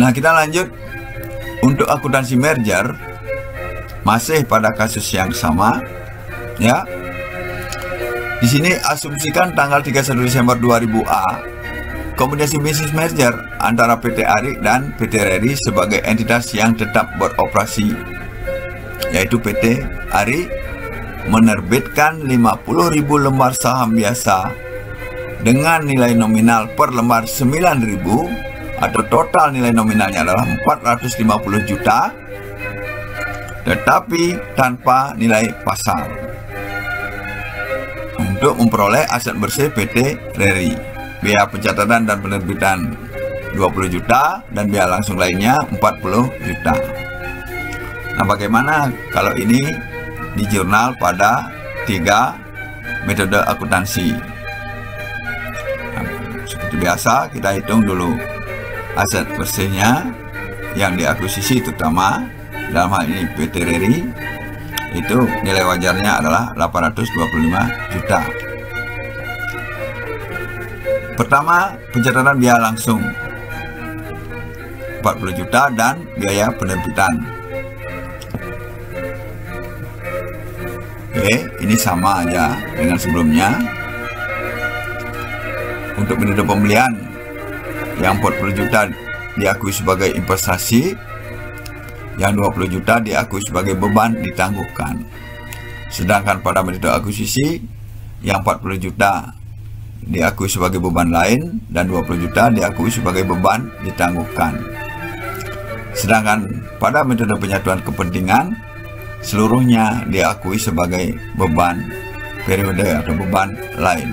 Nah, kita lanjut untuk akuntansi merger, masih pada kasus yang sama, ya. Di sini asumsikan tanggal 31 Desember 2000A, kombinasi bisnis merger antara PT ARI dan PT RRI sebagai entitas yang tetap beroperasi, yaitu PT ARI menerbitkan 50.000 lembar saham biasa dengan nilai nominal per lembar 9.000, atau total nilai nominalnya adalah 450 juta, tetapi tanpa nilai pasar, untuk memperoleh aset bersih PT RRI. Biaya pencatatan dan penerbitan 20 juta dan biaya langsung lainnya 40 juta. Nah, bagaimana kalau ini di jurnal pada 3 metode akuntansi? Nah, seperti biasa kita hitung dulu aset bersihnya yang diakuisisi, terutama dalam hal ini PT RRI, itu nilai wajarnya adalah 825 juta. Pertama, pencatatan biaya langsung 40 juta dan biaya penerbitan. Oke, ini sama aja dengan sebelumnya. Untuk metode pembelian yang 40 juta diakui sebagai investasi, yang 20 juta diakui sebagai beban ditangguhkan. Sedangkan pada metode akuisisi, yang 40 juta diakui sebagai beban lain dan 20 juta diakui sebagai beban ditangguhkan. Sedangkan pada metode penyatuan kepentingan, seluruhnya diakui sebagai beban periode atau beban lain.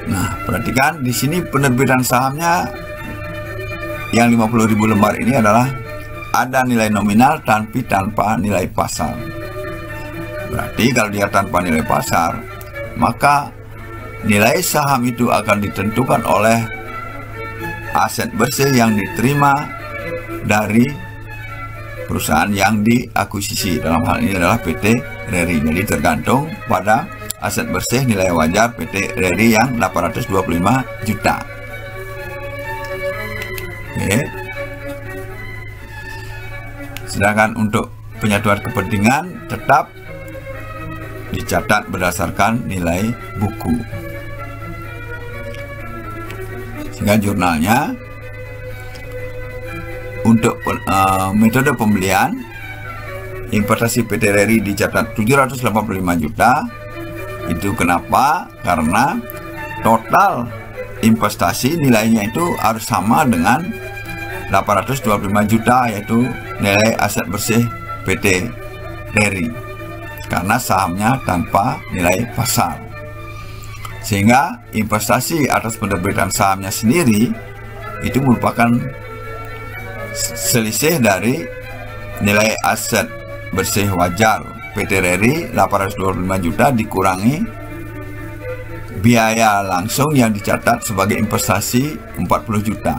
Nah, perhatikan di sini penerbitan sahamnya yang 50.000 lembar ini adalah ada nilai nominal tapi tanpa nilai pasar. Berarti kalau dia tanpa nilai pasar, maka nilai saham itu akan ditentukan oleh aset bersih yang diterima dari perusahaan yang diakuisisi. Dalam hal ini adalah PT RRI. Jadi tergantung pada aset bersih nilai wajar PT RRI yang 825 juta. Oke. Sedangkan untuk penyatuan kepentingan tetap dicatat berdasarkan nilai buku. Sehingga jurnalnya untuk metode pembelian investasi PT RRI dicatat 785 juta. Itu kenapa? Karena total investasi nilainya itu harus sama dengan 825 juta, yaitu nilai aset bersih PT RRI, karena sahamnya tanpa nilai pasar. Sehingga investasi atas penerbitan sahamnya sendiri itu merupakan selisih dari nilai aset bersih wajar PT RRI 825 juta dikurangi biaya langsung yang dicatat sebagai investasi 40 juta.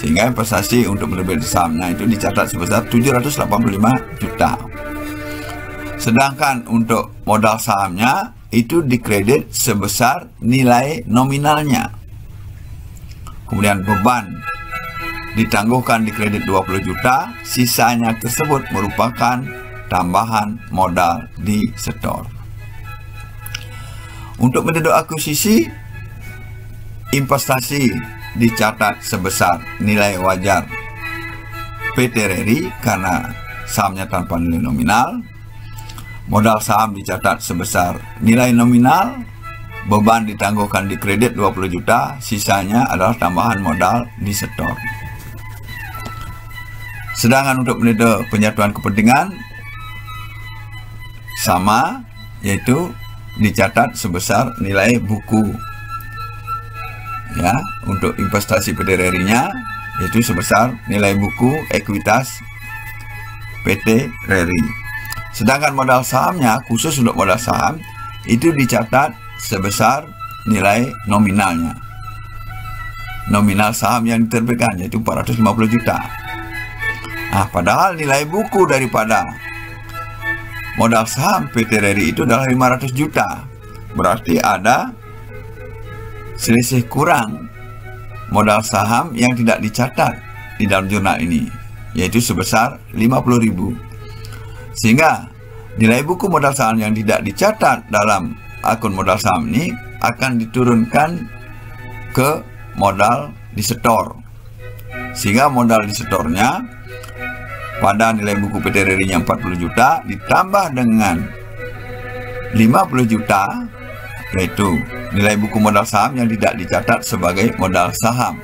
Sehingga investasi untuk penerbitan sahamnya itu dicatat sebesar 785 juta. Sedangkan untuk modal sahamnya itu dikredit sebesar nilai nominalnya. Kemudian beban ditangguhkan dikredit 20 juta, sisanya tersebut merupakan tambahan modal di setor. Untuk metode akuisisi, investasi dicatat sebesar nilai wajar PT RRI karena sahamnya tanpa nilai nominal. Modal saham dicatat sebesar nilai nominal, beban ditangguhkan di kredit 20 juta, sisanya adalah tambahan modal di setor. Sedangkan untuk metode penyatuan kepentingan sama, yaitu dicatat sebesar nilai buku. Ya, untuk investasi PT RRI-nya yaitu sebesar nilai buku ekuitas PT RRI. Sedangkan modal sahamnya, khusus untuk modal saham, itu dicatat sebesar nilai nominalnya. Nominal saham yang diterbitkan yaitu 450 juta. Nah, padahal nilai buku daripada modal saham PT RRI itu adalah 500 juta. Berarti ada selisih kurang modal saham yang tidak dicatat di dalam jurnal ini, yaitu sebesar 50.000. Sehingga nilai buku modal saham yang tidak dicatat dalam akun modal saham ini akan diturunkan ke modal disetor. Sehingga modal disetornya pada nilai buku PT RRI-nya 40 juta ditambah dengan 50 juta, yaitu nilai buku modal saham yang tidak dicatat sebagai modal saham.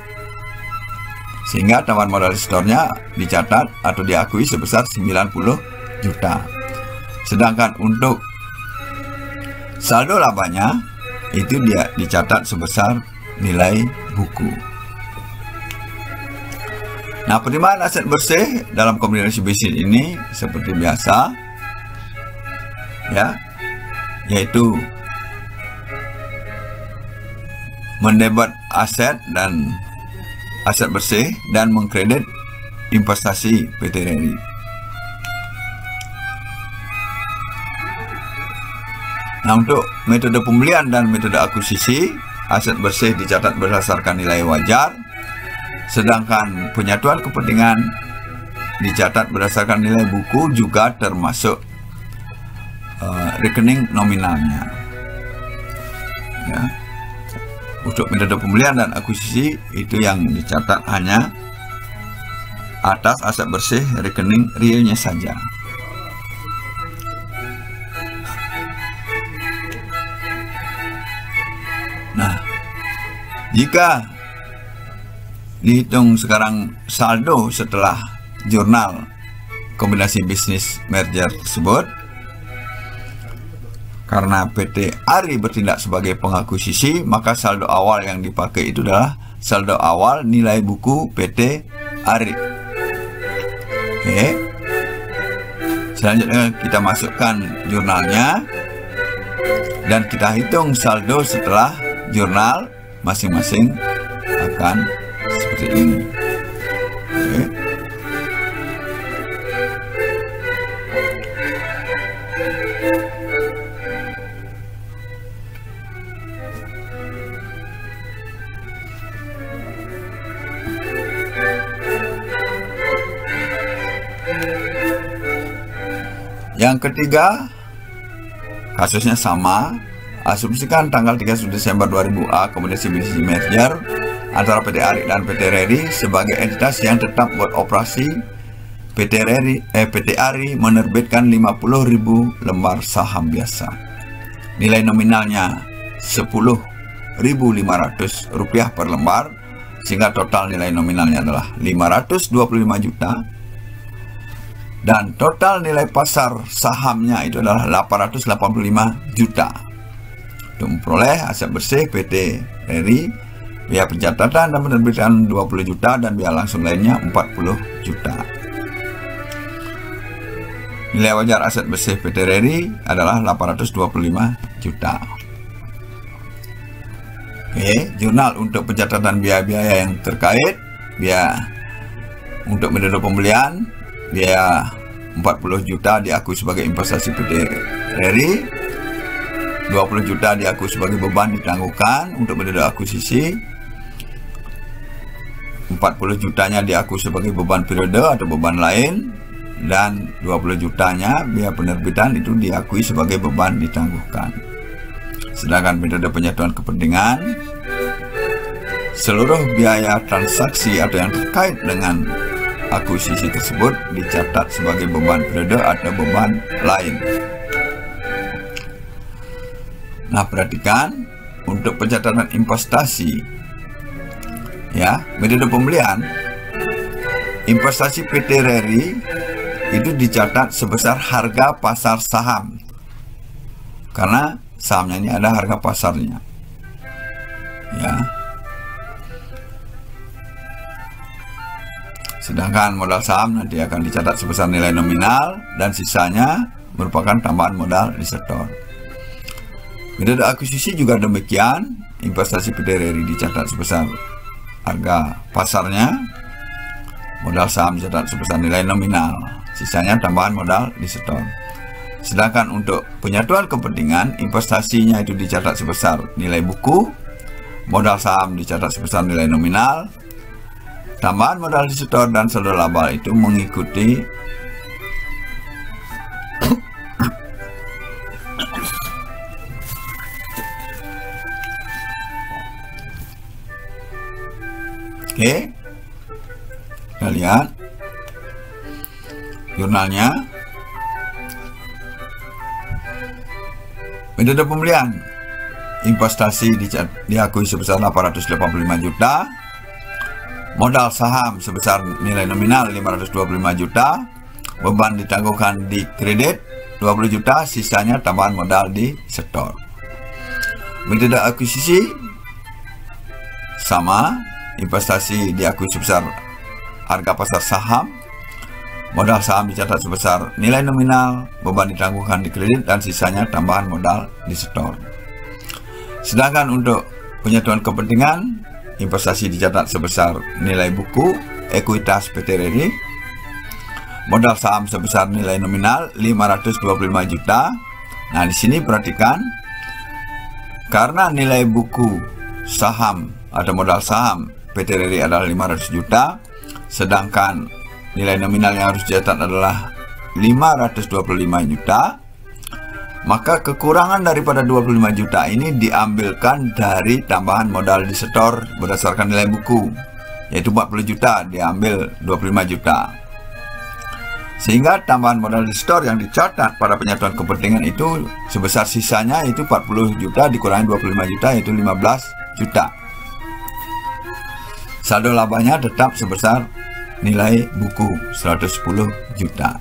Sehingga tambahan modal disetornya dicatat atau diakui sebesar 90 juta. Sedangkan untuk saldo labanya itu dia dicatat sebesar nilai buku. Nah, penerimaan aset bersih dalam kombinasi bisnis ini seperti biasa, ya, yaitu mendebet aset dan aset bersih dan mengkredit investasi PT RRI. Nah, untuk metode pembelian dan metode akuisisi, aset bersih dicatat berdasarkan nilai wajar, sedangkan penyatuan kepentingan dicatat berdasarkan nilai buku juga termasuk rekening nominalnya. Ya. Untuk metode pembelian dan akuisisi itu yang dicatat hanya atas aset bersih rekening realnya saja. Nah, jika dihitung sekarang saldo setelah jurnal kombinasi bisnis merger tersebut, karena PT ARI bertindak sebagai pengakuisisi, maka saldo awal yang dipakai itu adalah saldo awal nilai buku PT ARI. Oke. Selanjutnya kita masukkan jurnalnya dan kita hitung saldo setelah jurnal masing-masing akan seperti ini. Oke. Yang ketiga, kasusnya sama. Asumsikan tanggal 31 Desember 2000A kombinasi bisnis merger antara PT ARI dan PT RRI sebagai entitas yang tetap beroperasi. PT ARI menerbitkan 50.000 lembar saham biasa. Nilai nominalnya Rp10.500 per lembar, sehingga total nilai nominalnya adalah 525 juta. Dan total nilai pasar sahamnya itu adalah 885 juta. Untuk memperoleh aset bersih PT RRI, biaya pencatatan dan penerbitan 20 juta dan biaya langsung lainnya 40 juta. Nilai wajar aset bersih PT RRI adalah 825 juta. Oke, jurnal untuk pencatatan biaya-biaya yang terkait, biaya untuk metode pembelian, biaya 40 juta diakui sebagai investasi PT RRI, 20 juta diakui sebagai beban ditangguhkan untuk metode akuisisi, 40 jutanya diakui sebagai beban periode atau beban lain, dan 20 jutanya biaya penerbitan itu diakui sebagai beban ditangguhkan. Sedangkan metode penyatuan kepentingan, seluruh biaya transaksi atau yang terkait dengan akuisisi tersebut dicatat sebagai beban periode atau beban lain. Nah, perhatikan untuk pencatatan investasi, ya, metode pembelian investasi PT RRI itu dicatat sebesar harga pasar saham, karena sahamnya ini ada harga pasarnya, ya. Sedangkan modal saham nanti akan dicatat sebesar nilai nominal dan sisanya merupakan tambahan modal disetor. Metode akuisisi juga demikian, investasi PT RRI dicatat sebesar harga pasarnya, modal saham dicatat sebesar nilai nominal, sisanya tambahan modal disetor. Sedangkan untuk penyatuan kepentingan, investasinya itu dicatat sebesar nilai buku, modal saham dicatat sebesar nilai nominal, tambahan modal disetor dan saldo laba itu mengikuti Oke, kita lihat jurnalnya. Metode pembelian investasi diakui sebesar 885 juta, modal saham sebesar nilai nominal 525 juta, beban ditangguhkan di kredit 20 juta, sisanya tambahan modal di setor. Metode akuisisi sama, investasi diakui sebesar harga pasar saham, modal saham dicatat sebesar nilai nominal, beban ditangguhkan di kredit, dan sisanya tambahan modal disetor. Sedangkan untuk penyatuan kepentingan, investasi dicatat sebesar nilai buku ekuitas PT RRI, modal saham sebesar nilai nominal 525 juta. Nah, di sini perhatikan, karena nilai buku saham atau modal saham PT RRI adalah 500 juta, sedangkan nilai nominal yang harus dicatat adalah 525 juta, maka kekurangan daripada 25 juta ini diambilkan dari tambahan modal disetor berdasarkan nilai buku, yaitu 40 juta, diambil 25 juta. Sehingga tambahan modal disetor yang dicatat pada penyatuan kepentingan itu sebesar sisanya itu 40 juta dikurangi 25 juta, yaitu 15 juta. Saldo labanya tetap sebesar nilai buku 110 juta.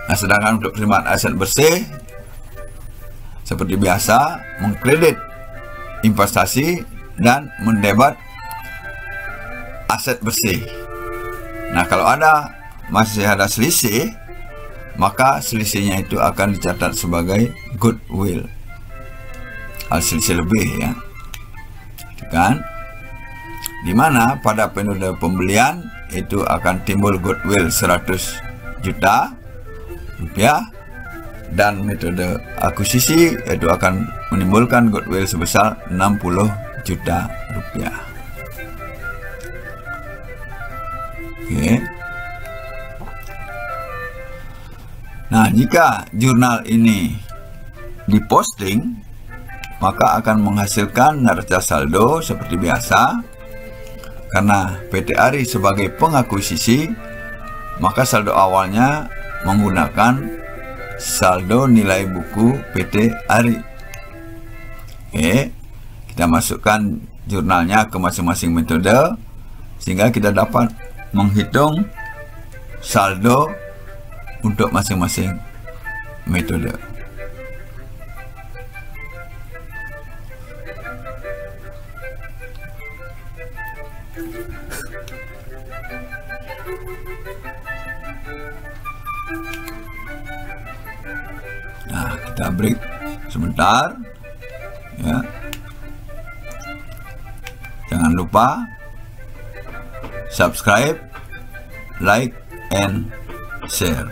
Nah, sedangkan untuk penerimaan aset bersih seperti biasa, mengkredit investasi dan mendebat aset bersih. Nah, kalau masih ada selisih, maka selisihnya itu akan dicatat sebagai goodwill, selisih lebih, ya kan, dimana pada periode pembelian itu akan timbul goodwill 100 juta rupiah, dan metode akuisisi itu akan menimbulkan goodwill sebesar 60 juta rupiah. Oke. Nah, jika jurnal ini diposting, maka akan menghasilkan neraca saldo seperti biasa. Karena PT ARI sebagai pengakuisisi, maka saldo awalnya menggunakan saldo nilai buku PT ARI. Oke, kita masukkan jurnalnya ke masing-masing metode sehingga kita dapat menghitung saldo untuk masing-masing metode. Nah, kita break sebentar, ya. Jangan lupa subscribe, like, and share.